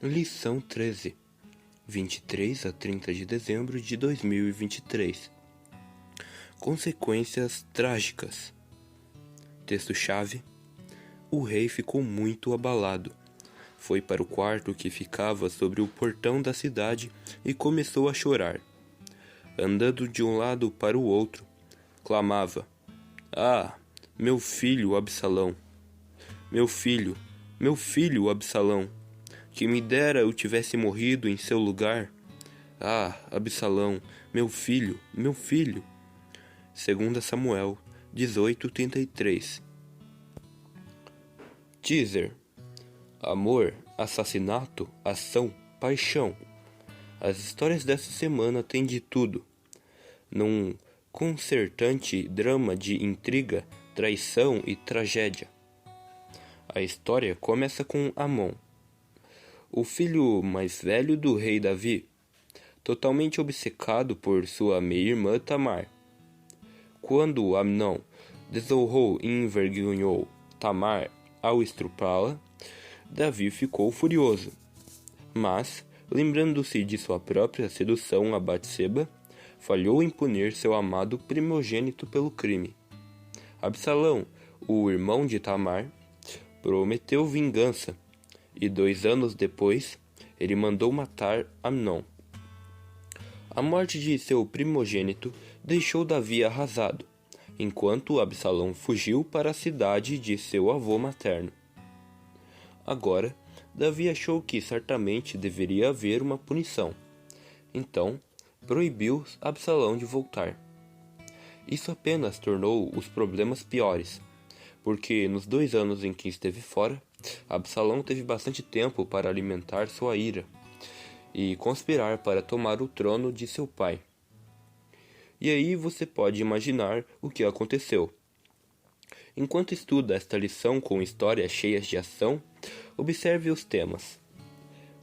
Lição 13, 23 a 30 de dezembro de 2023. Consequências trágicas. Texto-chave: o rei ficou muito abalado. Foi para o quarto que ficava sobre o portão da cidade e começou a chorar. Andando de um lado para o outro, clamava: "Ah, meu filho Absalão! Meu filho Absalão! Que me dera eu tivesse morrido em seu lugar! Ah, Absalão, meu filho, meu filho!" 2 Samuel 18:33. Teaser: amor, assassinato, ação, paixão. As histórias dessa semana têm de tudo. Num concertante drama de intriga, traição e tragédia. A história começa com Amon, o filho mais velho do rei Davi, totalmente obcecado por sua meia-irmã Tamar. Quando Amnon desonrou e envergonhou Tamar ao estuprá-la, Davi ficou furioso. Mas, lembrando-se de sua própria sedução a Batseba, falhou em punir seu amado primogênito pelo crime. Absalão, o irmão de Tamar, prometeu vingança, e 2 anos depois, ele mandou matar Amnon. A morte de seu primogênito deixou Davi arrasado, enquanto Absalão fugiu para a cidade de seu avô materno. Agora, Davi achou que certamente deveria haver uma punição. Então, proibiu Absalão de voltar. Isso apenas tornou os problemas piores, porque nos 2 anos em que esteve fora, Absalão teve bastante tempo para alimentar sua ira e conspirar para tomar o trono de seu pai. E aí você pode imaginar o que aconteceu. Enquanto estuda esta lição com histórias cheias de ação, observe os temas.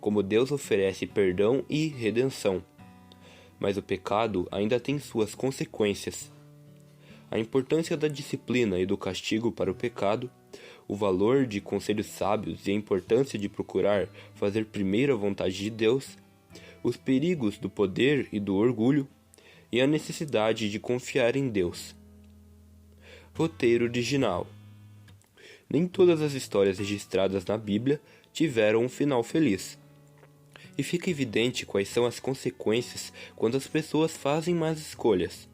Como Deus oferece perdão e redenção, mas o pecado ainda tem suas consequências. A importância da disciplina e do castigo para o pecado, o valor de conselhos sábios e a importância de procurar fazer primeiro a vontade de Deus, os perigos do poder e do orgulho, e a necessidade de confiar em Deus. Roteiro original. Nem todas as histórias registradas na Bíblia tiveram um final feliz. E fica evidente quais são as consequências quando as pessoas fazem más escolhas.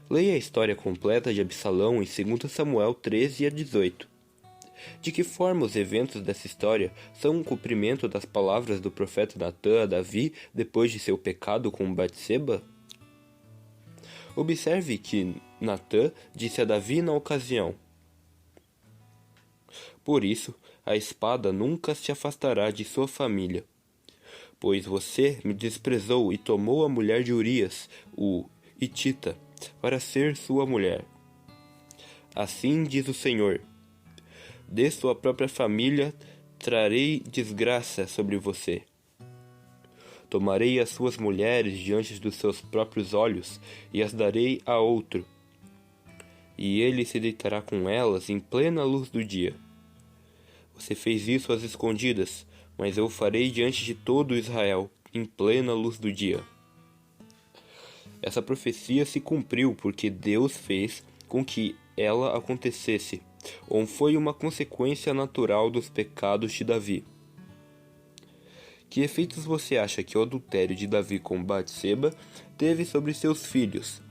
Leia a história completa de Absalão em 2 Samuel 13 a 18. De que forma os eventos dessa história são um cumprimento das palavras do profeta Natã a Davi depois de seu pecado com Batseba? Observe que Natã disse a Davi na ocasião: "Por isso, a espada nunca se afastará de sua família, pois você me desprezou e tomou a mulher de Urias, o Hitita, para ser sua mulher. Assim diz o Senhor: de sua própria família trarei desgraça sobre você. Tomarei as suas mulheres diante dos seus próprios olhos e as darei a outro, e ele se deitará com elas em plena luz do dia. Você fez isso às escondidas, mas eu o farei diante de todo Israel, em plena luz do dia." Essa profecia se cumpriu porque Deus fez com que ela acontecesse, ou foi uma consequência natural dos pecados de Davi. Que efeitos você acha que o adultério de Davi com Batseba teve sobre seus filhos,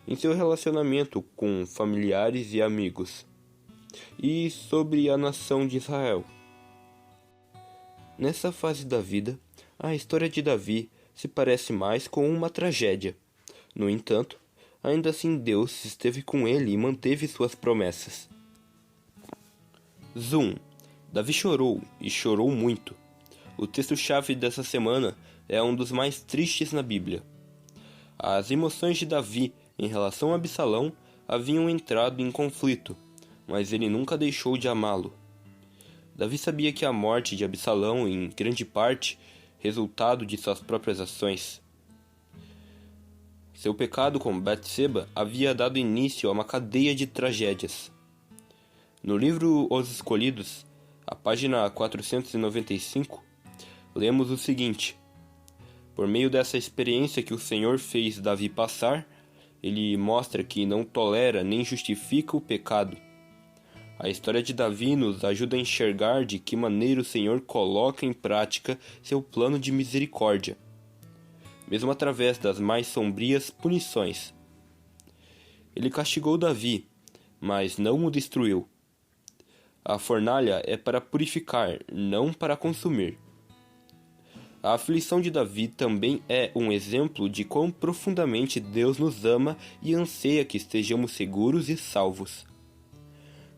em seu relacionamento com familiares e amigos, e sobre a nação de Israel? Nessa fase da vida, a história de Davi se parece mais com uma tragédia. No entanto, ainda assim Deus esteve com ele e manteve suas promessas. Zoom. Davi chorou, e chorou muito. O texto-chave dessa semana é um dos mais tristes na Bíblia. As emoções de Davi em relação a Absalão haviam entrado em conflito, mas ele nunca deixou de amá-lo. Davi sabia que a morte de Absalão, em grande parte, resultado de suas próprias ações. Seu pecado com Batseba havia dado início a uma cadeia de tragédias. No livro Os Escolhidos, a página 495, lemos o seguinte: por meio dessa experiência que o Senhor fez Davi passar, ele mostra que não tolera nem justifica o pecado. A história de Davi nos ajuda a enxergar de que maneira o Senhor coloca em prática seu plano de misericórdia, mesmo através das mais sombrias punições. Ele castigou Davi, mas não o destruiu. A fornalha é para purificar, não para consumir. A aflição de Davi também é um exemplo de quão profundamente Deus nos ama e anseia que estejamos seguros e salvos.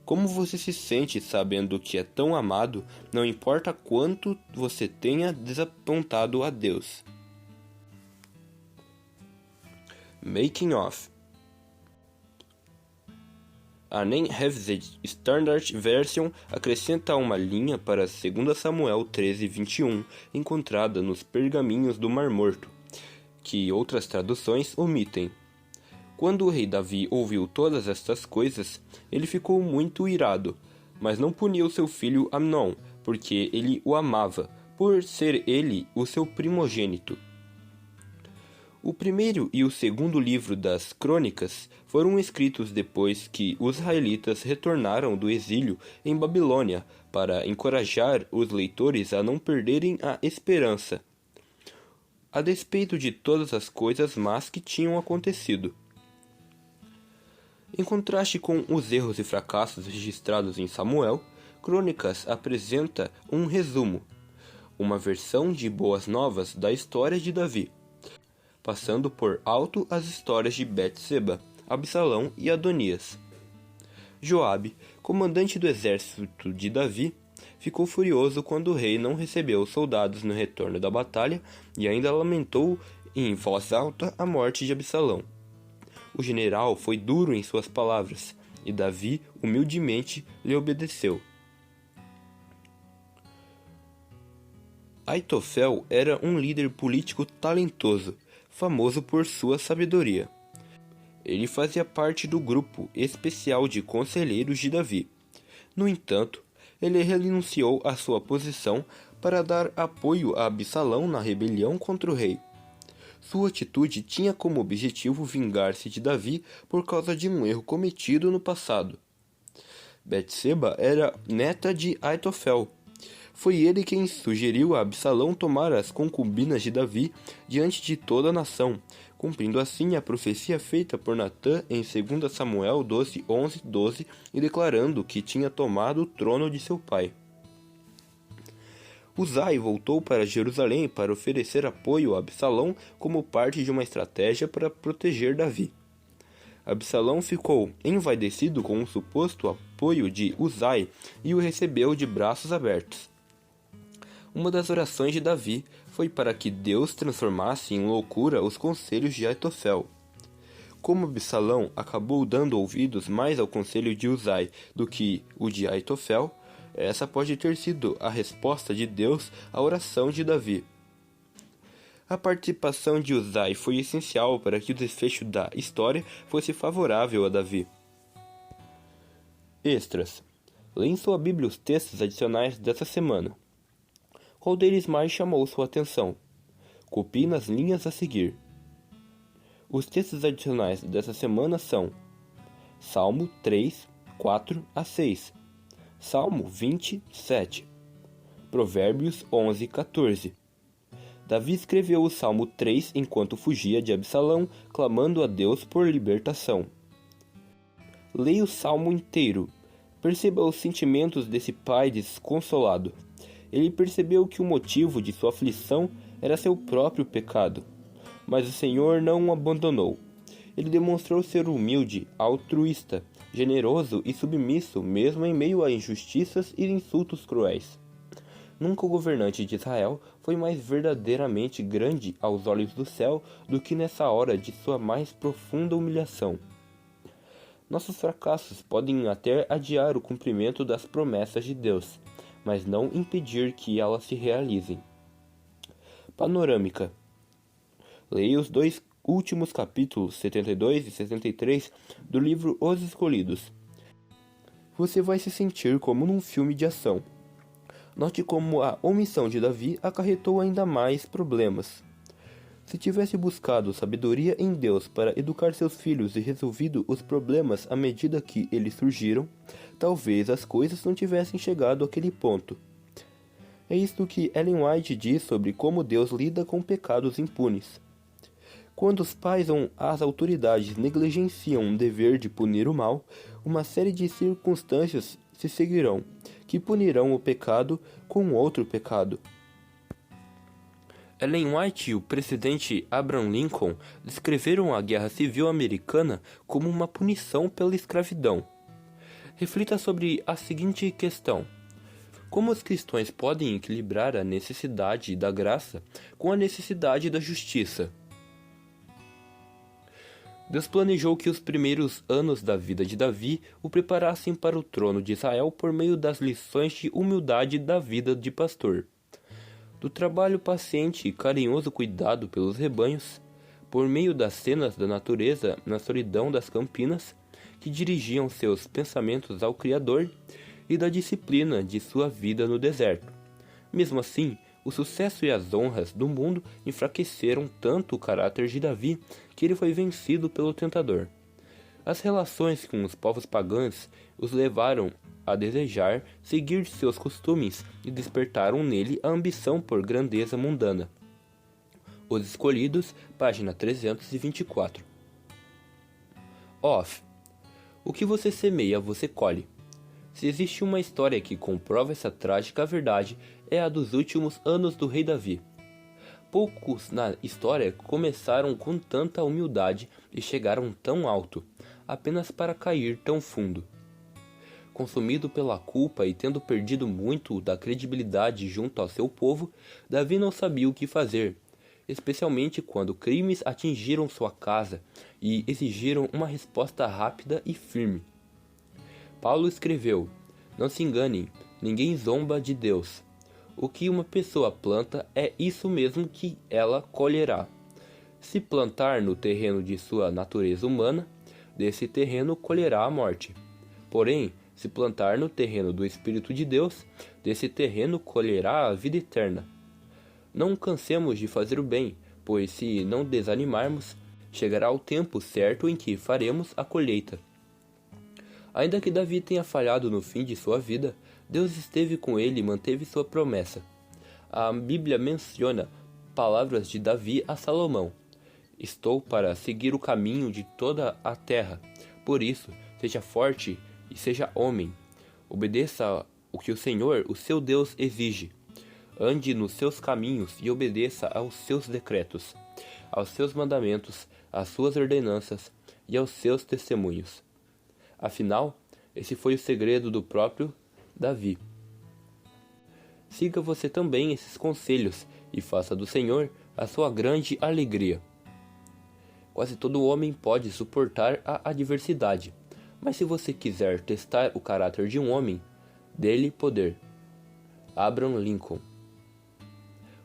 Como você se sente sabendo que é tão amado, não importa quanto você tenha desapontado a Deus? Making of. A Nem-Revised Standard Version acrescenta uma linha para 2 Samuel 13:21, encontrada nos pergaminhos do Mar Morto, que outras traduções omitem. Quando o rei Davi ouviu todas estas coisas, ele ficou muito irado, mas não puniu seu filho Amnon, porque ele o amava, por ser ele o seu primogênito. O primeiro e o segundo livro das Crônicas foram escritos depois que os israelitas retornaram do exílio em Babilônia para encorajar os leitores a não perderem a esperança, a despeito de todas as coisas más que tinham acontecido. Em contraste com os erros e fracassos registrados em Samuel, Crônicas apresenta um resumo, uma versão de boas novas da história de Davi, passando por alto as histórias de Betseba, Absalão e Adonias. Joabe, comandante do exército de Davi, ficou furioso quando o rei não recebeu os soldados no retorno da batalha e ainda lamentou em voz alta a morte de Absalão. O general foi duro em suas palavras, e Davi humildemente lhe obedeceu. Aitofel era um líder político talentoso, famoso por sua sabedoria. Ele fazia parte do grupo especial de conselheiros de Davi. No entanto, ele renunciou à sua posição para dar apoio a Absalão na rebelião contra o rei. Sua atitude tinha como objetivo vingar-se de Davi por causa de um erro cometido no passado. Betseba era neta de Aitofel. Foi ele quem sugeriu a Absalão tomar as concubinas de Davi diante de toda a nação, cumprindo assim a profecia feita por Natã em 2 Samuel 12:11-12 e declarando que tinha tomado o trono de seu pai. Uzai voltou para Jerusalém para oferecer apoio a Absalão como parte de uma estratégia para proteger Davi. Absalão ficou envaidecido com o suposto apoio de Uzai e o recebeu de braços abertos. Uma das orações de Davi foi para que Deus transformasse em loucura os conselhos de Aitofel. Como Absalão acabou dando ouvidos mais ao conselho de Uzai do que o de Aitofel, essa pode ter sido a resposta de Deus à oração de Davi. A participação de Uzai foi essencial para que o desfecho da história fosse favorável a Davi. Extras. Lê em sua Bíblia os textos adicionais dessa semana. Qual deles mais chamou sua atenção? Copie nas linhas a seguir. Os textos adicionais dessa semana são Salmo 3, 4-6, Salmo 27, Provérbios 11, 14. Davi escreveu o Salmo 3 enquanto fugia de Absalão, clamando a Deus por libertação. Leia o Salmo inteiro. Perceba os sentimentos desse pai desconsolado. Ele percebeu que o motivo de sua aflição era seu próprio pecado, mas o Senhor não o abandonou. Ele demonstrou ser humilde, altruísta, generoso e submisso, mesmo em meio a injustiças e insultos cruéis. Nunca o governante de Israel foi mais verdadeiramente grande aos olhos do céu do que nessa hora de sua mais profunda humilhação. Nossos fracassos podem até adiar o cumprimento das promessas de Deus, mas não impedir que elas se realizem. Panorâmica. Leia os 2 últimos capítulos, 72 e 73, do livro Os Escolhidos. Você vai se sentir como num filme de ação. Note como a omissão de Davi acarretou ainda mais problemas. Se tivesse buscado sabedoria em Deus para educar seus filhos e resolvido os problemas à medida que eles surgiram, talvez as coisas não tivessem chegado àquele ponto. É isto que Ellen White diz sobre como Deus lida com pecados impunes. Quando os pais ou as autoridades negligenciam o dever de punir o mal, uma série de circunstâncias se seguirão, que punirão o pecado com outro pecado. Ellen White e o presidente Abraham Lincoln descreveram a Guerra Civil Americana como uma punição pela escravidão. Reflita sobre a seguinte questão: como os cristãos podem equilibrar a necessidade da graça com a necessidade da justiça? Deus planejou que os primeiros anos da vida de Davi o preparassem para o trono de Israel por meio das lições de humildade da vida de pastor, do trabalho paciente e carinhoso cuidado pelos rebanhos, por meio das cenas da natureza na solidão das campinas, que dirigiam seus pensamentos ao Criador, e da disciplina de sua vida no deserto. Mesmo assim, o sucesso e as honras do mundo enfraqueceram tanto o caráter de Davi que ele foi vencido pelo tentador. As relações com os povos pagãos os levaram a desejar seguir seus costumes e despertaram nele a ambição por grandeza mundana. Os Escolhidos, página 324. Off. O que você semeia, você colhe. Se existe uma história que comprova essa trágica verdade, é a dos últimos anos do rei Davi. Poucos na história começaram com tanta humildade e chegaram tão alto, apenas para cair tão fundo. Consumido pela culpa e tendo perdido muito da credibilidade junto ao seu povo, Davi não sabia o que fazer, especialmente quando crimes atingiram sua casa e exigiram uma resposta rápida e firme. Paulo escreveu: não se enganem, ninguém zomba de Deus. O que uma pessoa planta é isso mesmo que ela colherá. Se plantar no terreno de sua natureza humana, desse terreno colherá a morte. Porém, se plantar no terreno do Espírito de Deus, desse terreno colherá a vida eterna. Não cansemos de fazer o bem, pois se não desanimarmos, chegará o tempo certo em que faremos a colheita. Ainda que Davi tenha falhado no fim de sua vida, Deus esteve com ele e manteve sua promessa. A Bíblia menciona palavras de Davi a Salomão: estou para seguir o caminho de toda a terra. Por isso, seja forte e seja homem. Obedeça o que o Senhor, o seu Deus, exige. Ande nos seus caminhos e obedeça aos seus decretos, aos seus mandamentos, às suas ordenanças e aos seus testemunhos. Afinal, esse foi o segredo do próprio Davi. Siga você também esses conselhos e faça do Senhor a sua grande alegria. Quase todo homem pode suportar a adversidade, mas se você quiser testar o caráter de um homem, dê-lhe poder. Abraham Lincoln.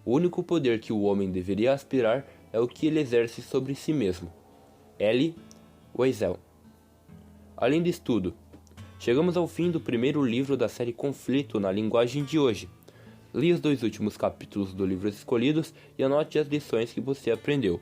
O único poder que o homem deveria aspirar é o que ele exerce sobre si mesmo. Elie Wiesel. Além disso tudo, chegamos ao fim do primeiro livro da série Conflito na Linguagem de hoje. Leia os 2 últimos capítulos do livro Escolhidos e anote as lições que você aprendeu.